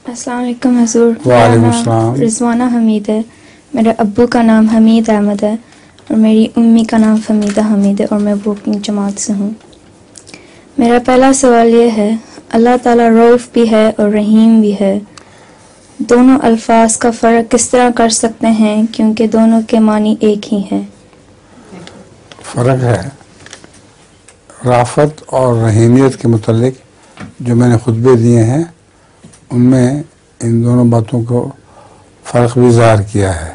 السلام علیکم حضور. وعلیکم السلام. رضوانہ حمید ہے. میرے ابو کا نام حمید احمد ہے اور میری امی کا نام فمیدہ حمید ہے اور میں بروکنگ جماعت سے ہوں. میرا پہلا سوال یہ ہے، اللہ تعالیٰ رؤوف بھی ہے اور رحیم بھی ہے، دونوں الفاظ کا فرق کس طرح کر سکتے ہیں کیونکہ دونوں کے معنی ایک ہی ہیں؟ فرق ہے. رافت اور رحیمیت کے متعلق جو میں نے خطبے دیے ہیں ان میں ان دونوں باتوں کو فرق بھی ظاہر کیا ہے.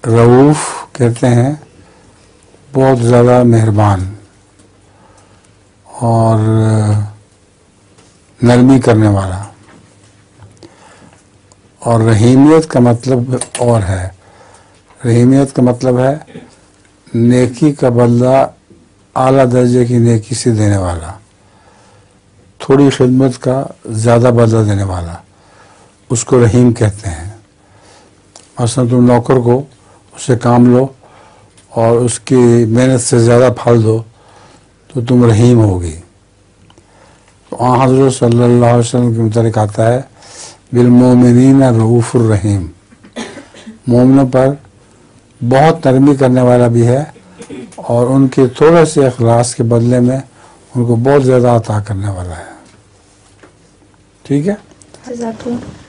رؤوف کہتے ہیں بہت زیادہ مہربان اور نرمی کرنے والا، اور رحیمیت کا مطلب اور ہے. رحیمیت کا مطلب ہے نیکی کا بدلہ اعلیٰ درجے کی نیکی سے دینے والا، تھوڑی خدمت کا زیادہ بدلہ دینے والا، اس کو رحیم کہتے ہیں. مثلا تم نوکر کو اس سے کام لو اور اس کی محنت سے زیادہ پھل دو تو تم رحیم ہوگی. تو حضرت صلی اللہ علیہ وسلم کے متعلق آتا ہے بالمومنین رؤوف الرحیم، مومنوں پر بہت نرمی کرنے والا بھی ہے اور ان کے تھوڑے سے اخلاص کے بدلے میں ان کو بہت زیادہ عطا کرنے والا ہے. ٹھیک ہے. جزاک اللہ.